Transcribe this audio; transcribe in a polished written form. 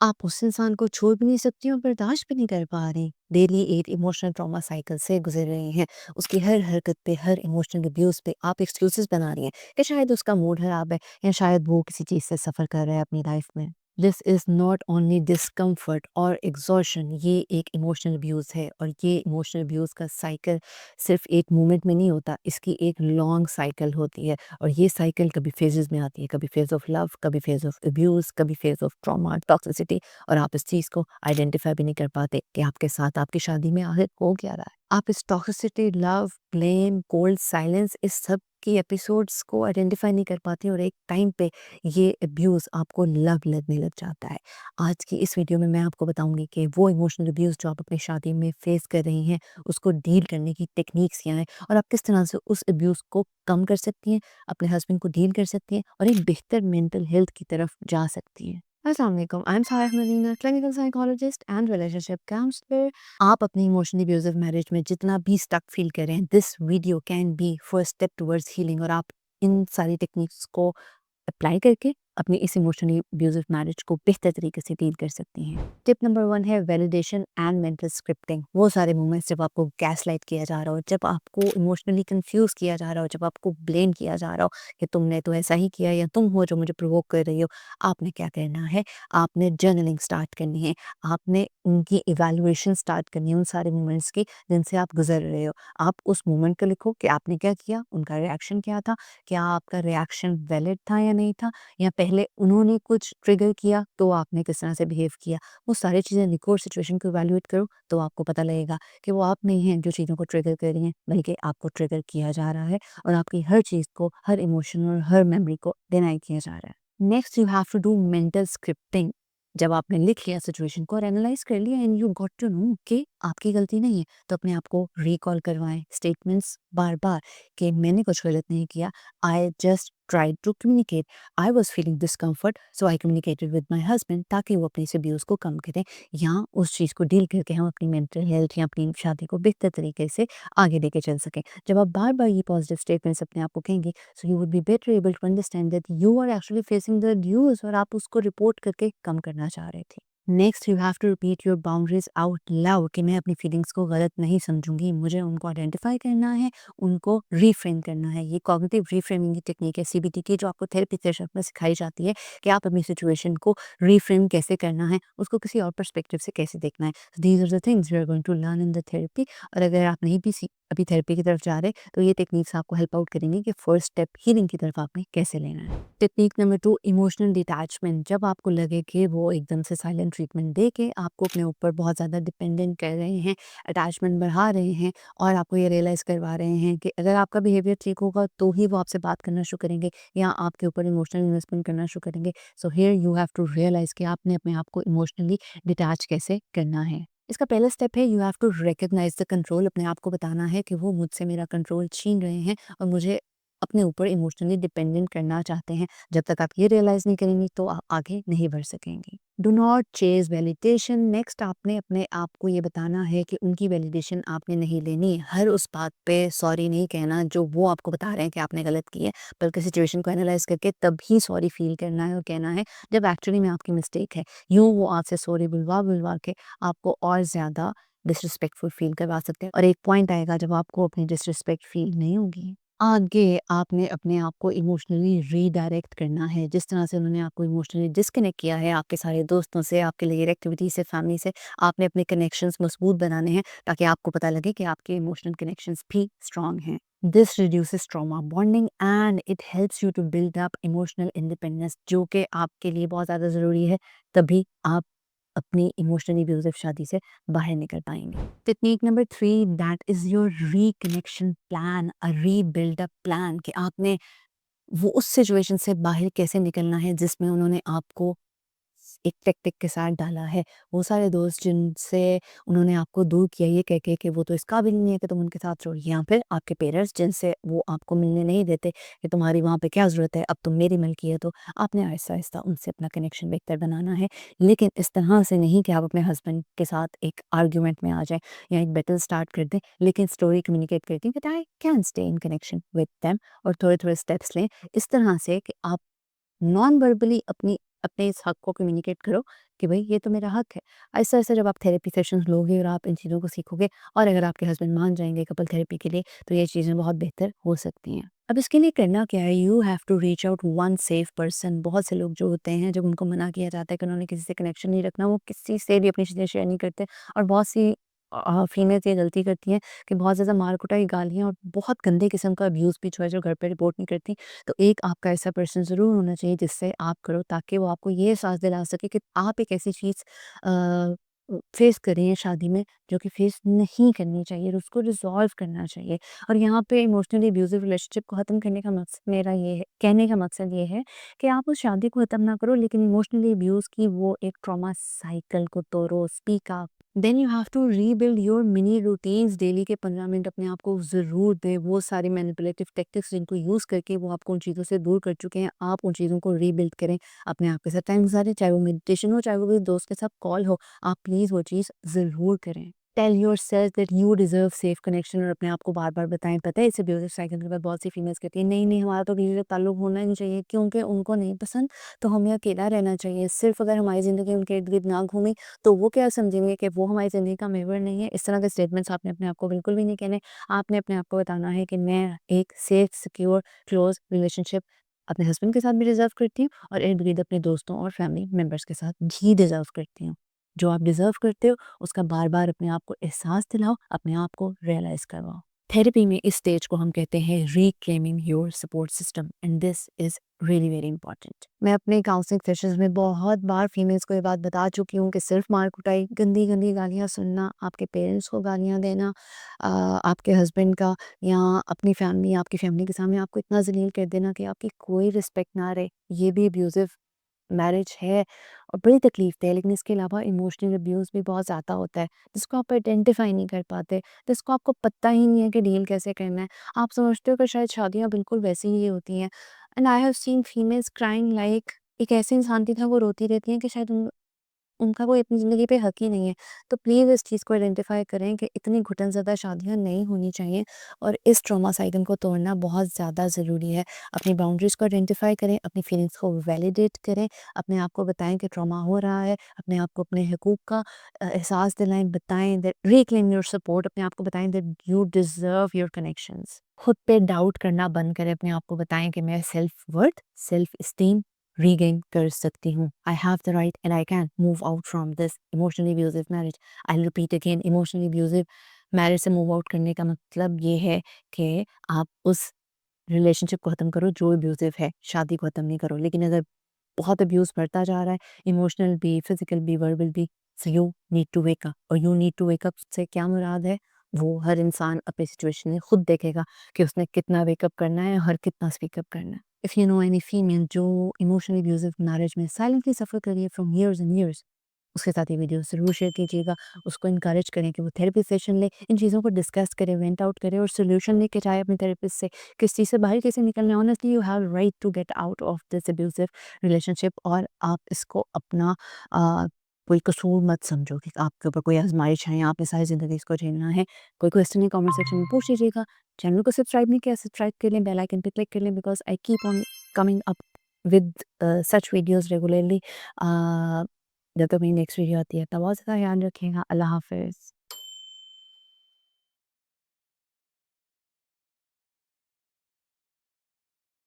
आप उस इंसान को छोड़ भी नहीं सकती और बर्दाश्त भी नहीं कर पा रही। डेली एक इमोशनल ट्रॉमा साइकिल से गुजर रही हैं। उसकी हर हरकत पे, हर इमोशनल अब्यूज़ पे आप एक्सक्यूज़ेज़ बना रही हैं कि शायद उसका मूड खराब है या शायद वो किसी चीज़ से सफ़र कर रहा है अपनी लाइफ़ में। This is not only discomfort और एग्ज़ॉशन, ये एक इमोशनल अब्यूज़ है और ये इमोशनल अब्यूज़ का साइकिल सिर्फ़ एक मोमेंट में नहीं होता, इसकी एक लॉन्ग साइकिल होती है और ये साइकिल कभी फ़ेज़ेज़ में आती है, कभी फ़ेज़ ऑफ लव, कभी फ़ेज़ ऑफ अब्यूज़, कभी फ़ेज़ ऑफ ट्रॉमा, टॉक्सिसिटी और आप इस चीज़ को आइडेंटिफ़ाई भी नहीं कर पाते कि आपके साथ आपकी शादी में आखिर हो क्या रहा है। आप इस toxicity, love, blame, cold silence इस सब के एपिसोड्स को आइडेंटिफ़ाई नहीं कर पाते और एक टाइम पे ये अब्यूज़ आपको लव लगने लग जाता है। आज की इस वीडियो में मैं आपको बताऊँगी कि वो इमोशनल अब्यूज़ जो आप अपनी शादी में फ़ेस कर रही हैं, उसको डील करने की टेक्निक्स क्या हैं और आप किस तरह से उस अब्यूज़ को कम कर सकती हैं, अपने हस्बैंड को डील कर सकती हैं और एक बेहतर मेंटल हेल्थ की तरफ जा सकती हैं। अस्सलाम वालेकुम, I am Sara Madina, clinical psychologist and relationship counsellor. आप अपनी इमोशनली अब्यूजिव मैरिज में जितना भी स्टक फील करें, this video can be first step towards healing और आप इन सारी टेक्निक्स को अप्लाई करके अपनी इस इमोशनली अब्यूजिव मैरिज को बेहतर तरीके से डील कर सकती हैं। टिप नंबर 1 है वैलिडेशन एंड मेंटल स्क्रिप्टिंग। वो सारे मोमेंट्स जब आपको गैसलाइट किया जा रहा हो, जब आपको इमोशनली कंफ्यूज किया जा रहा हो, जब आपको ब्लेम किया जा रहा हो कि तुमने तो ऐसा ही किया या तुम हो जो मुझे प्रोवोक कर रही हो, आपने क्या करना है, आपने जर्नलिंग स्टार्ट करनी है, आपने उनकी इवेल्युएशन स्टार्ट करनी है उन सारे मोमेंट्स की जिनसे आप गुजर रहे हो। आप उस मोमेंट को लिखो कि आपने क्या किया, उनका रिएक्शन क्या था, क्या आपका रिएक्शन वैलिड था या नहीं था, या पहले उन्होंने कुछ ट्रिगर किया तो आपने किस तरह से बिहेव किया। वो सारी चीज़ें लिखो और सिचुएशन को इवैल्यूएट करो तो आपको पता लगेगा कि वो आप नहीं हैं जो चीज़ों को ट्रिगर कर रही हैं, बल्कि आपको ट्रिगर किया जा रहा है और आपकी हर चीज़ को, हर इमोशन और हर मेमोरी को डिनाई किया जा रहा है। Next you have to do mental scripting. जब आपने लिख लिया सिचुएशन को और एनालाइज कर लिया and you got to know कि आपकी गलती नहीं है, तो अपने आप को रिकॉल करवाएं स्टेटमेंट्स बार-बार कि मैंने कुछ गलत नहीं किया, I just tried to communicate, I was feeling discomfort so I communicated with my husband, ताकि वो अपने इस अब्यूज़ को कम करें या उस चीज़ को डील करके हम अपनी मेंटल हेल्थ या अपनी शादी को बेहतर तरीके से आगे लेके चल सकें। जब आप बार-बार ये पॉजिटिव स्टेटमेंट्स अपने आप को कहेंगे, so you would be better able to understand that you are actually facing the abuse और आप उसको रिपोर्ट करके कम करना चाह रहे थे। Next you have to repeat your boundaries out loud कि मैं अपनी फीलिंग्स को गलत नहीं समझूंगी, मुझे उनको आइडेंटिफाई करना है, उनको रीफ्रेम करना है। ये कॉग्निटिव रीफ्रेमिंग की टेक्निक है सीबीटी की, जो आपको थेरेपी सेशन में सिखाई जाती है कि आप अपनी सिचुएशन को रीफ्रेम कैसे करना है, उसको किसी और पर्सपेक्टिव से कैसे देखना है। These are the things we are going to learn in the therapy. और अगर आप नहीं भी अभी थेरेपी की तरफ जा रहे तो ये टेक्निक्स आपको हेल्प आउट करेंगे कि फर्स्ट स्टेप हीलिंग की तरफ आपने कैसे लेना है। Technique number 2, emotional detachment. जब आपको लगे कि वो एकदम से साइलेंट ट्रीटमेंट दे के आपको अपने ऊपर बहुत ज़्यादा डिपेंडेंट कर रहे हैं, अटैचमेंट बढ़ा रहे हैं और आपको ये रियलाइज़ करवा रहे हैं कि अगर आपका बिहेवियर ठीक होगा तो ही वो आपसे बात करना शुरू करेंगे या आपके ऊपर इमोशनल इन्वेस्टमेंट करना शुरू करेंगे। So here you have to realise कि आपने अपने आप को इमोशनली डिटैच कैसे करना है। इसका पहला स्टेप है you have to recognise the control. अपने आप को बताना है कि वो मुझसे मेरा कंट्रोल छीन रहे हैं और मुझे अपने ऊपर इमोशनली डिपेंडेंट करना चाहते हैं। जब तक आप ये रियलाइज़ नहीं करेंगी तो आप आगे नहीं बढ़ सकेंगी। Do not Chase validation. Next आपने अपने आप को ये बताना है कि उनकी वैलिडेशन आपने नहीं लेनी। हर उस बात पे सॉरी नहीं कहना जो वो आपको बता रहे हैं कि आपने गलत की है, बल्कि सिचुएशन को एनालाइज़ करके तभी सॉरी फ़ील करना है और कहना है जब एक्चुअली में आपकी मिस्टेक है। यूँ वो आपसे सॉरी बुलवा-बुलवा के आपको और ज़्यादा डिसरिस्पेक्टफुल फ़ील करवा सकते हैं और एक पॉइंट आएगा जब आपको अपनी डिसरिस्पेक्ट फ़ील नहीं होगी। आगे आपने अपने आप को इमोशनली रीडायरेक्ट करना है। जिस तरह से उन्होंने आपको इमोशनली डिस्कनेक्ट किया है आपके सारे दोस्तों से, आपके लिए एक्टिविटी से, फैमिली से, आपने अपने कनेक्शंस मजबूत बनाने हैं ताकि आपको पता लगे कि आपके इमोशनल कनेक्शंस भी स्ट्रांग हैं। This reduces trauma bonding and it helps you to build up emotional independence, जो कि आपके लिए बहुत ज़्यादा ज़रूरी है। तभी आप अपनी इमोशनली अब्यूजिव शादी से बाहर निकल पाएंगे। Technique number 3, that is your reconnection plan, a rebuild up plan कि आपने वो उस सिचुएशन से बाहर कैसे निकलना है जिसमें उन्होंने आपको एक टेक्टिक के साथ डाला है। वो सारे दोस्त जिनसे उन्होंने आपको दूर किया ये कह के कि वो तो इस काबिल नहीं है कि तुम उनके साथ रहो, या फिर आपके पेरेंट्स जिनसे वो आपको मिलने नहीं देते कि तुम्हारी वहाँ पे क्या ज़रूरत है, अब तुम मेरी मिल्कियत हो। आपने आहिस्ता-आहिस्ता उनसे अपना कनेक्शन बेहतर बनाना है, लेकिन इस तरह से नहीं कि आप अपने हस्बैंड के साथ एक आर्ग्यूमेंट में आ जाएँ या एक बैटल स्टार्ट कर दें, लेकिन स्टोरी कम्युनिकेट करती हैं कि I can stay in connection with them और थोड़े-थोड़े स्टेप्स लें इस तरह से कि आप नॉन वर्बली अपनी अपने इस हक को कम्युनिकेट करो कि भई ये तो मेरा हक है। आहिस्ता-आहिस्ता जब आप थेरेपी सेशंस लोगे और आप इन चीज़ों को सीखोगे और अगर आपके हस्बैंड मान जाएँगे कपल थेरेपी के लिए, तो ये चीज़ें बहुत बेहतर हो सकती हैं। अब इसके लिए करना क्या है, you have to reach out one safe person. बहुत से लोग जो होते हैं, जब उनको मना किया जाता है कि उन्होंने किसी से कनेक्शन नहीं रखना, वो किसी से भी अपनी चीज़ें शेयर नहीं करते और बहुत सी फीमेल्स ये गलती करती हैं कि बहुत ज़्यादा मार-कुटाई, गालियाँ और बहुत गंदे किस्म का अब्यूज़ भी जो है जो घर पे रिपोर्ट नहीं करती। तो एक आपका ऐसा पर्सन ज़रूर होना चाहिए जिससे आप करो, ताकि वो आपको ये एहसास दिला सके कि आप एक ऐसी चीज़ फेस कर रही हैं शादी में जो कि फेस नहीं करनी चाहिए और उसको रिज़ॉल्व करना चाहिए। और यहाँ पे इमोशनली अब्यूज़िव रिलेशनशिप को ख़त्म करने का मकसद मेरा ये है, कहने का मकसद ये है कि आप उस शादी को ख़त्म ना करो, लेकिन इमोशनली अब्यूज़ की वो एक ट्रॉमा साइकिल को तोड़ो, speak up. Then you have to rebuild your mini routines. Daily के 15 मिनट अपने आप को ज़रूर दें। वो सारी मैनिपुलेटिव टैक्टिक्स जिनको यूज़ करके वो आपको उन चीज़ों से दूर कर चुके हैं, आप उन चीज़ों को रीबिल्ड करें। अपने आप के साथ टाइम गुज़ारें, चाहे वो मेडिटेशन हो, चाहे वो किसी दोस्त के साथ कॉल हो, आप प्लीज़ वो चीज़ ज़रूर करें। Tell yourself that you deserve safe connection और अपने आप को बार-बार बताएँ। पता है इस अब्यूज़िव साइकिल के बाद बहुत सी फीमेल्स कहती हैं, नहीं-नहीं हमारा तो किसी से ताल्लुक होना ही नहीं चाहिए, क्योंकि उनको नहीं पसंद, तो हमें अकेला रहना चाहिए। सिर्फ़ अगर हमारी ज़िंदगी उनके इर्द-गिर्द ना घूमी, तो वो क्या समझेंगे कि वो हमारी ज़िंदगी का मेंबर नहीं है। इस तरह के स्टेटमेंट्स आपने अपने आप को बिल्कुल भी नहीं कहने। आपने अपने आप को बताना है कि मैं एक सेफ, सिक्योर, क्लोज़ रिलेशनशिप अपने हस्बैंड के साथ भी डिज़र्व करती हूँ और इर्द-गिर्द अपने दोस्तों और फैमिली मेंबर्स के साथ भी डिज़र्व करती हूँ। जो आप डिज़र्व करते हो, उसका बार-बार अपने आप को एहसास दिलाओ, अपने आप को रियलाइज़ करवाओ। थेरेपी में इस स्टेज को हम कहते हैं reclaiming your support system and this is really very important. मैं अपने काउंसलिंग सेशंस में बहुत बार फीमेल्स को ये बात बता चुकी हूँ कि सिर्फ मार-कुटाई, गंदी-गंदी गालियाँ सुनना, आपके पेरेंट्स को गालियाँ देना, आपके हस्बैंड का या अपनी फैमिली, आपकी फैमिली के सामने आपको इतना ज़लील कर देना कि आपकी कोई रिस्पेक्ट ना रहे, ये भी अब्यूज़िव मैरिज है और बड़ी तकलीफ है। लेकिन इसके अलावा इमोशनल अब्यूज़ भी बहुत ज़्यादा होता है, जिसको आप आइडेंटिफ़ाई नहीं कर पाते, जिसको आपको पता ही नहीं है कि डील कैसे करना है। आप समझते हो कि शायद शादियाँ बिल्कुल वैसी ही होती हैं। And I have seen females crying like एक ऐसे इंसान की तरह वो रोती रहती हैं कि शायद उनका कोई अपनी ज़िंदगी पे हक ही नहीं है। तो प्लीज़ इस चीज़ को आइडेंटिफ़ाई करें कि इतनी घुटन-ज़दा शादियाँ नहीं होनी चाहिए और इस ट्रॉमा साइकिल को तोड़ना बहुत ज़्यादा ज़रूरी है। अपनी बाउंड्रीज़ को आइडेंटिफ़ाई करें, अपनी फीलिंग्स को वैलिडेट करें, अपने आप को बताएँ कि ट्रॉमा हो रहा है, अपने आप को अपने हकूक़ का एहसास दिलाएँ, बताएँ दैट रिक्लेम योर सपोर्ट, अपने आप को बताएँ that you deserve your connections. खुद पे डाउट करना बंद करें, अपने आप को बताएँ कि मैं self worth, self esteem regain कर सकती हूँ। I have the right and I can move out from this emotionally abusive marriage. I will repeat again, emotionally abusive marriage से मूव आउट करने का मतलब ये है कि आप उस रिलेशनशिप को ख़त्म करो जो अब्यूजिव है, शादी को ख़त्म नहीं करो। लेकिन अगर बहुत अब्यूज़ बढ़ता जा रहा है, इमोशनल भी, फिज़िकल भी, वर्बल भी, so you need to wake up. और you need to wake up से क्या मुराद है, वो हर इंसान अपनी सिचुएशन में खुद देखेगा कि उसने कितना वेकअप करना है और कितना स्पीक अप करना है। If you know any female जो इमोशनली अब्यूजिव मैरिज में साइलेंटली सफ़र कर रही है फ्रॉम ईयर्स एंड ईयर्स, उसके साथ ये वीडियो ज़रूर शेयर कीजिएगा। उसको इनकरेज करें कि वो थेरेपी सेशन ले, इन चीज़ों को डिस्कस करे, वेंट आउट करे और सॉल्यूशन लेके जाए अपने थेरेपिस्ट से। किस चीज़ से बाहर कैसे निकलना है। Honestly you have right to get out of this abusive relationship और आप इसको अपना कोई कसूर मत समझो कि आपके ऊपर कोई आज़माइश है या आपने सारी ज़िंदगी इसको झेलना है। कोई क्वेश्चन है कमेंट सेक्शन में पूछ लीजिएगा। चैनल को सब्सक्राइब नहीं किया, सब्सक्राइब कर लें, बेल आइकन पे क्लिक कर लें because I keep on coming up with such videos regularly. जब तक मेरी नेक्स्ट वीडियो आती है तब बहुत ज़्यादा ध्यान रखिएगा। अल्लाह हाफ़िज़।